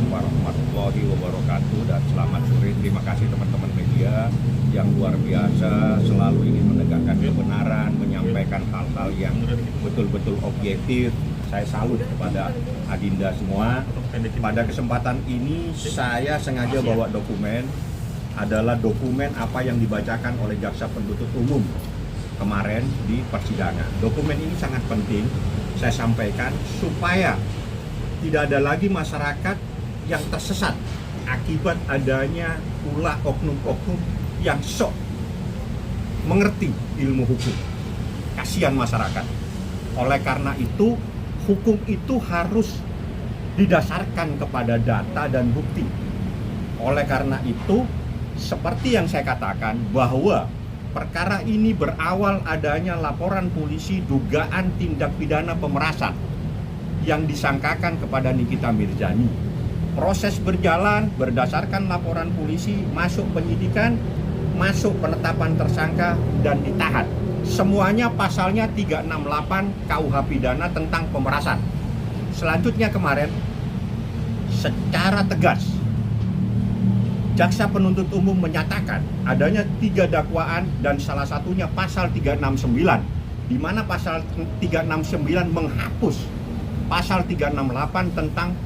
warahmatullahi wabarakatuh dan selamat sore. Terima kasih teman-teman media yang luar biasa selalu ingin menegakkan kebenaran, menyampaikan hal-hal yang betul-betul objektif. Saya salut kepada Adinda semua. Pada kesempatan ini saya sengaja bawa dokumen, adalah dokumen apa yang dibacakan oleh jaksa penuntut umum kemarin di persidangan. Dokumen ini sangat penting saya sampaikan supaya tidak ada lagi masyarakat yang tersesat akibat adanya ulah oknum-oknum yang sok mengerti ilmu hukum. Kasihan masyarakat. Oleh karena itu, hukum itu harus didasarkan kepada data dan bukti. Oleh karena itu, seperti yang saya katakan bahwa perkara ini berawal adanya laporan polisi dugaan tindak pidana pemerasan yang disangkakan kepada Nikita Mirzani. Proses berjalan berdasarkan laporan polisi, masuk penyidikan, masuk penetapan tersangka dan ditahan. Semuanya pasalnya 368 KUH pidana tentang pemerasan. Selanjutnya kemarin secara tegas jaksa penuntut umum menyatakan adanya 3 dakwaan dan salah satunya pasal 369, di mana pasal 369 menghapus pasal 368 tentang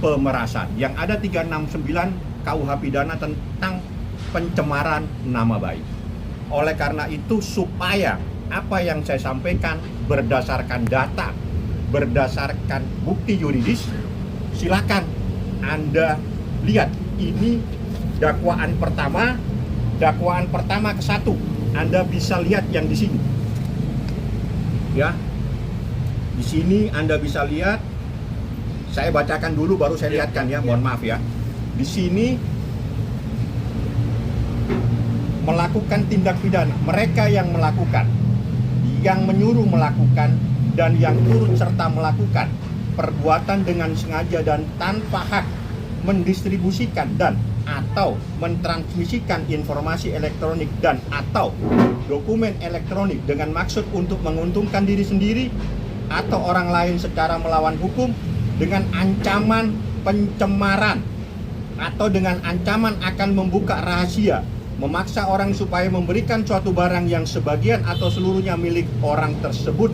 pemerasan. Yang ada 369 KUH pidana tentang pencemaran nama baik. Oleh karena itu, supaya apa yang saya sampaikan berdasarkan data, berdasarkan bukti yuridis, silakan Anda lihat ini dakwaan pertama ke-1. Anda bisa lihat yang di sini. Ya. Di sini Anda bisa lihat. Saya bacakan dulu baru saya lihatkan ya. Mohon maaf ya. Di sini melakukan tindak pidana, mereka yang melakukan, yang menyuruh melakukan dan yang turut serta melakukan perbuatan dengan sengaja dan tanpa hak mendistribusikan dan atau mentransmisikan informasi elektronik dan atau dokumen elektronik dengan maksud untuk menguntungkan diri sendiri atau orang lain secara melawan hukum dengan ancaman pencemaran atau dengan ancaman akan membuka rahasia, memaksa orang supaya memberikan suatu barang yang sebagian atau seluruhnya milik orang tersebut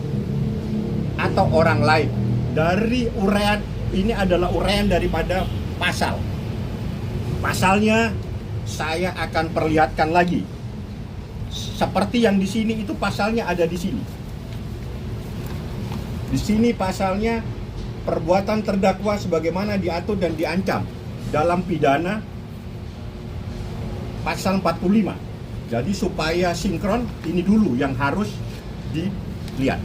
atau orang lain. Dari uraian ini adalah uraian daripada pasal. Pasalnya saya akan perlihatkan lagi. Seperti yang di sini itu pasalnya ada di sini. Di sini pasalnya perbuatan terdakwa sebagaimana diatur dan diancam dalam pidana pasal 45. Jadi supaya sinkron, ini dulu yang harus dilihat.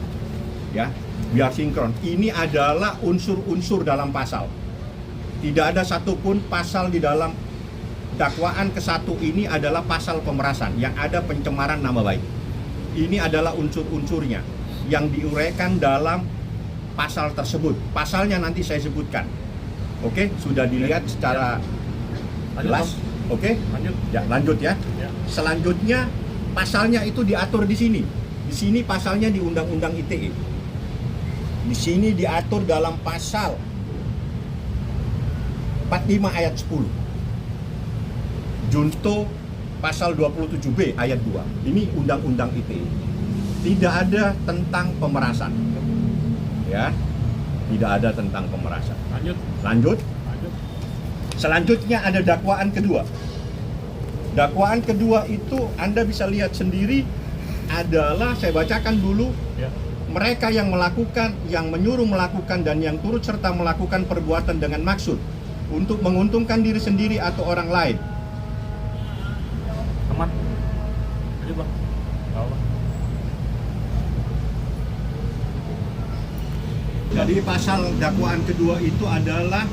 Ya, biar sinkron. Ini adalah unsur-unsur dalam pasal. Tidak ada satupun pasal di dalam dakwaan ke-1 ini adalah pasal pemerasan, yang ada pencemaran nama baik. Ini adalah unsur-unsurnya yang diuraikan dalam pasal tersebut. Pasalnya nanti saya sebutkan. Oke, sudah dilihat secara jelas. Oke, ya, lanjut ya. Selanjutnya pasalnya itu diatur di sini. Di sini pasalnya di Undang-Undang ITE. Di sini diatur dalam pasal 45 ayat 10. Junto pasal 27B ayat 2. Ini Undang-Undang ITE. Tidak ada tentang pemerasan. Ya. Tidak ada tentang pemerasan. Lanjut. Selanjutnya ada dakwaan kedua. Dakwaan kedua itu Anda bisa lihat sendiri adalah, saya bacakan dulu. Ya. Mereka yang melakukan, yang menyuruh melakukan dan yang turut serta melakukan perbuatan dengan maksud untuk menguntungkan diri sendiri atau orang lain. Aman. Ayo bang. Jadi pasal dakwaan kedua itu adalah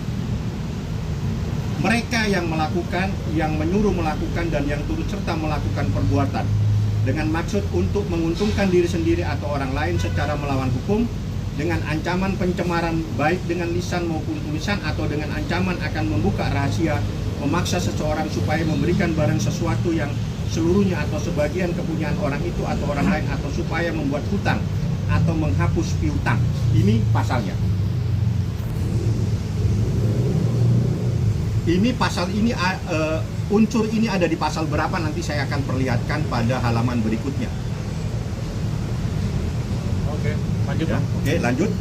mereka yang melakukan, yang menyuruh melakukan dan yang turut serta melakukan perbuatan dengan maksud untuk menguntungkan diri sendiri atau orang lain secara melawan hukum dengan ancaman pencemaran baik dengan lisan maupun tulisan atau dengan ancaman akan membuka rahasia, memaksa seseorang supaya memberikan barang sesuatu yang seluruhnya atau sebagian kepunyaan orang itu atau orang lain, atau supaya membuat hutang atau menghapus piutang. Ini pasalnya. Ini pasal ini unsur ini ada di pasal berapa nanti saya akan perlihatkan pada halaman berikutnya. Oke, lanjut Ya, Bang. oke, lanjut.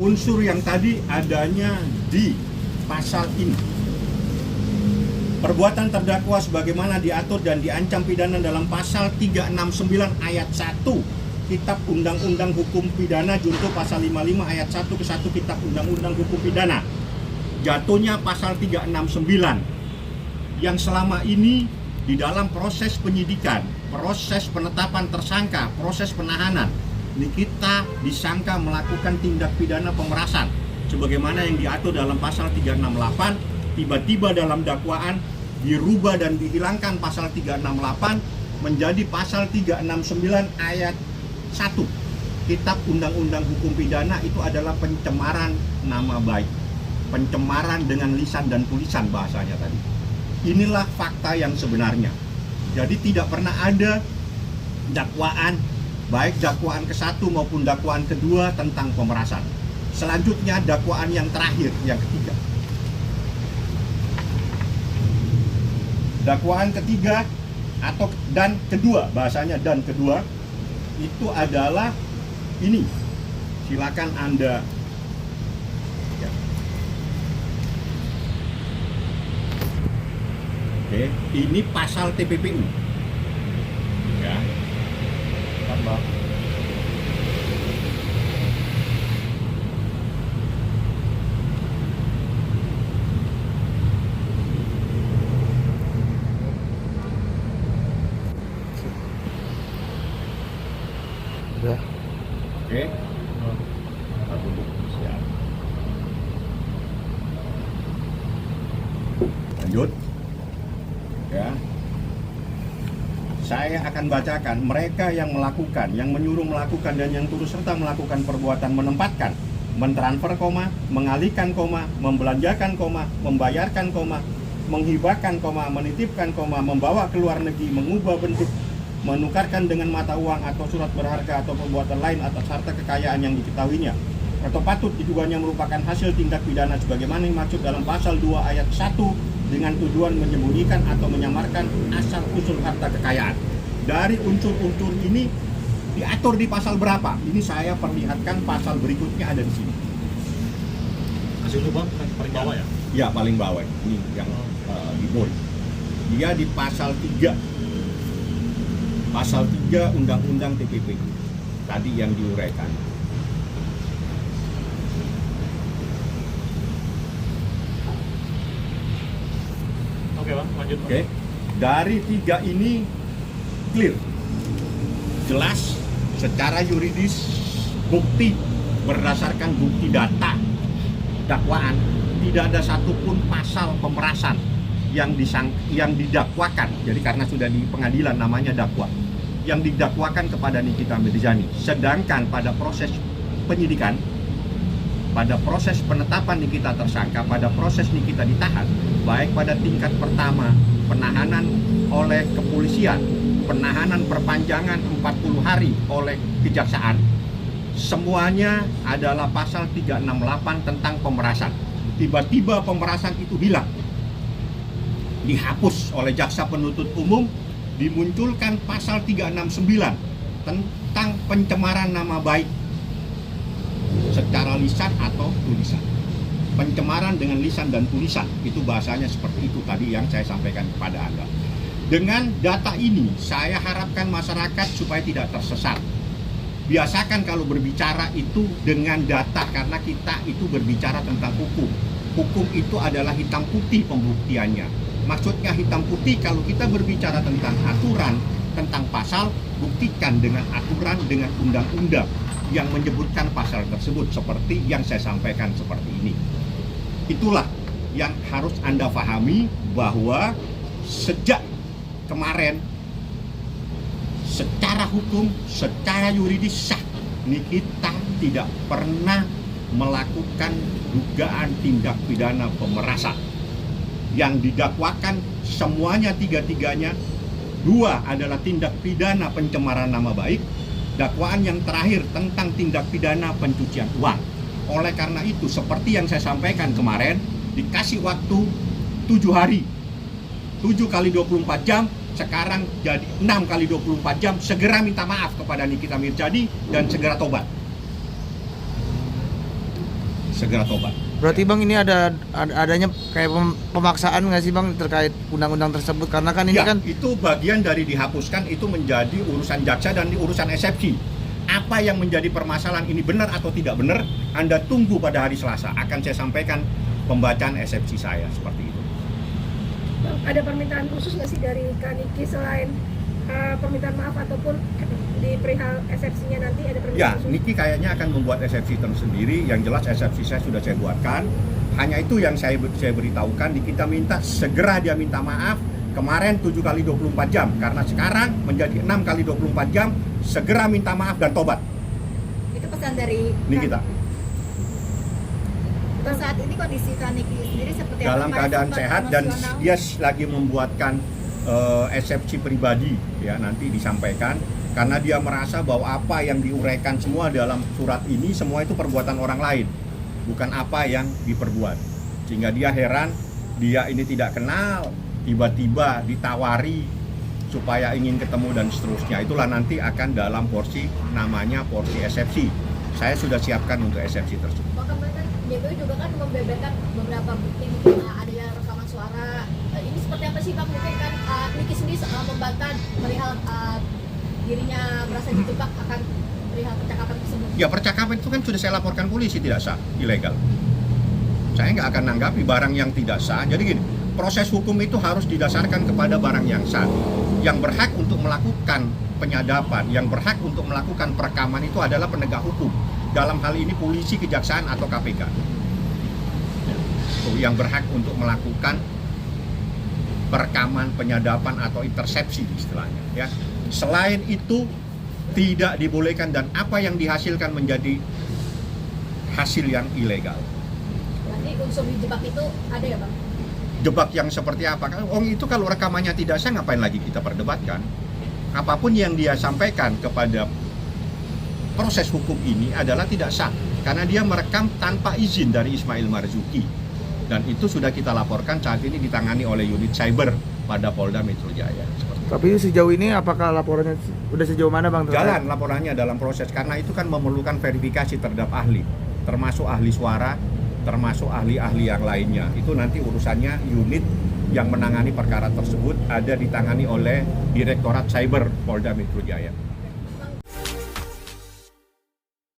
Unsur yang tadi adanya di pasal ini. Perbuatan terdakwa sebagaimana diatur dan diancam pidana dalam pasal 369 ayat 1 Kitab Undang-Undang Hukum Pidana junto pasal 55 ayat 1 ke 1 Kitab Undang-Undang Hukum Pidana. Jatuhnya pasal 369 yang selama ini di dalam proses penyidikan, proses penetapan tersangka, proses penahanan, Nikita disangka melakukan tindak pidana pemerasan sebagaimana yang diatur dalam pasal 368, tiba-tiba dalam dakwaan dirubah dan dihilangkan pasal 368 menjadi pasal 369 ayat 1 Kitab Undang-Undang Hukum Pidana. Itu adalah pencemaran nama baik, pencemaran dengan lisan dan tulisan bahasanya tadi. Inilah fakta yang sebenarnya. Jadi tidak pernah ada dakwaan, baik dakwaan ke-1 maupun dakwaan kedua tentang pemerasan. Selanjutnya dakwaan yang terakhir, yang ketiga. Dakwaan ketiga dan kedua, bahasanya dan kedua, itu adalah ini. Silakan Anda ya. Oke, ini pasal TPPU. Ya. Bang. Udah. Oke. Satu siap. Lanjut. Ya. Saya akan bacakan mereka yang melakukan, yang menyuruh melakukan dan yang turut serta melakukan perbuatan menempatkan, mentransfer koma, mengalihkan koma, membelanjakan koma, membayarkan koma, menghibahkan koma, menitipkan koma, membawa ke luar negeri, mengubah bentuk, menukarkan dengan mata uang atau surat berharga atau perbuatan lain atas harta kekayaan yang diketahuinya atau patut diduganya merupakan hasil tindak pidana sebagaimana yang dimaksud dalam pasal 2 ayat 1 dengan tujuan menyembunyikan atau menyamarkan asal usul harta kekayaan. Dari unsur-unsur ini diatur di pasal berapa? Ini saya perlihatkan pasal berikutnya ada di sini. Kasih dulu Bang, paling bawah ya. Ya, paling bawah. Ini yang di bold. Dia di pasal 3. Pasal 3 Undang-Undang TPP. Tadi yang diuraikan. Oke Bang, lanjut Bang. Oke. Dari 3 ini clear. Jelas secara yuridis bukti berdasarkan bukti data dakwaan tidak ada satupun pasal pemerasan yang didakwakan. Jadi karena sudah di pengadilan namanya dakwa. Yang didakwakan kepada Nikita Mirzani. Sedangkan pada proses penyidikan, pada proses penetapan Nikita tersangka, pada proses Nikita ditahan, baik pada tingkat pertama penahanan oleh kepolisian, penahanan perpanjangan 40 hari oleh kejaksaan, semuanya adalah pasal 368 tentang pemerasan. Tiba-tiba pemerasan itu hilang, dihapus oleh jaksa penuntut umum, dimunculkan pasal 369 tentang pencemaran nama baik secara lisan atau tulisan. Pencemaran dengan lisan dan tulisan, itu bahasanya seperti itu tadi yang saya sampaikan kepada Anda. Dengan data ini, saya harapkan masyarakat supaya tidak tersesat. Biasakan kalau berbicara itu dengan data, karena kita itu berbicara tentang hukum. Hukum itu adalah hitam putih pembuktiannya. Maksudnya hitam putih kalau kita berbicara tentang aturan, tentang pasal, buktikan dengan aturan, dengan undang-undang yang menyebutkan pasal tersebut seperti yang saya sampaikan seperti ini. Itulah yang harus Anda pahami, bahwa sejak kemarin secara hukum, secara yuridis sah, Nikita tidak pernah melakukan dugaan tindak pidana pemerasan. yang didakwakan semuanya tiga-tiganya. 2 adalah tindak pidana pencemaran nama baik. Dakwaan yang terakhir tentang tindak pidana pencucian uang. Oleh karena itu, seperti yang saya sampaikan kemarin, dikasih waktu 7 hari, 7 kali 24 jam, sekarang jadi 6 kali 24 jam, segera minta maaf kepada Nikita Mirjadi dan segera tobat. Segera tobat. Berarti Bang ini adanya kayak pemaksaan nggak sih Bang terkait undang-undang tersebut? Karena kan ini Ya, kan itu bagian dari dihapuskan, itu menjadi urusan jaksa dan urusan eksepsi. Apa yang menjadi permasalahan ini benar atau tidak benar, Anda tunggu pada hari Selasa. Akan saya sampaikan pembacaan eksepsi saya seperti itu. Bang, ada permintaan khusus nggak sih dari Kak Niki selain permintaan maaf ataupun di perihal eksepsinya nanti ada permintaan Ya, khusus? Niki kayaknya akan membuat eksepsi tersendiri. Yang jelas eksepsi saya sudah saya buatkan. Hanya itu yang saya beritahukan. Kita minta segera dia minta maaf. Kemarin 7 kali 24 jam. Karena sekarang menjadi 6 kali 24 jam. Segera minta maaf dan tobat. Itu pesan dari Nikita. Untuk saat ini kondisi Kak Niki sendiri seperti apa? Dalam Masih keadaan sempat sehat dan emosional? dia lagi membuatkan eksepsi pribadi, ya, nanti disampaikan. Karena dia merasa bahwa apa yang diuraikan semua dalam surat ini semua itu perbuatan orang lain, bukan apa yang diperbuat. Sehingga dia heran, dia ini tidak kenal, tiba-tiba ditawari supaya ingin ketemu dan seterusnya. Itulah nanti akan dalam porsi namanya porsi eksepsi. Saya sudah siapkan untuk eksepsi tersebut. Bang, kemarin kan JPU juga kan membeberkan beberapa bukti mungkin adanya rekaman suara. Ini seperti apa sih Bang? Mungkin kan Niki sendiri membantah perihal dirinya merasa dijebak akan perihal percakapan tersebut. Ya, percakapan itu kan sudah saya laporkan polisi tidak sah, ilegal. Saya nggak akan nanggapi barang yang tidak sah. Jadi gini, proses hukum itu harus didasarkan kepada barang yang sah. Yang berhak untuk melakukan penyadapan, yang berhak untuk melakukan perekaman itu adalah penegak hukum. Dalam hal ini polisi, kejaksaan, atau KPK. Itu yang berhak untuk melakukan perekaman, penyadapan, atau intersepsi istilahnya. Ya. Selain itu tidak dibolehkan dan apa yang dihasilkan menjadi hasil yang ilegal. Berarti unsur dijebak itu ada ya Bang? Jebak yang seperti apa? Itu kalau rekamannya tidak sah, ngapain lagi kita perdebatkan? Apapun yang dia sampaikan kepada proses hukum ini adalah tidak sah karena dia merekam tanpa izin dari Ismail Marzuki, dan itu sudah kita laporkan saat ini ditangani oleh unit cyber pada Polda Metro Jaya. tapi sejauh ini apakah laporannya udah sejauh mana Bang? Jalan laporannya dalam proses karena itu kan memerlukan verifikasi terhadap ahli, termasuk ahli suara, termasuk ahli-ahli yang lainnya. Itu nanti urusannya unit yang menangani perkara tersebut ada ditangani oleh Direktorat Cyber Polda Metro Jaya.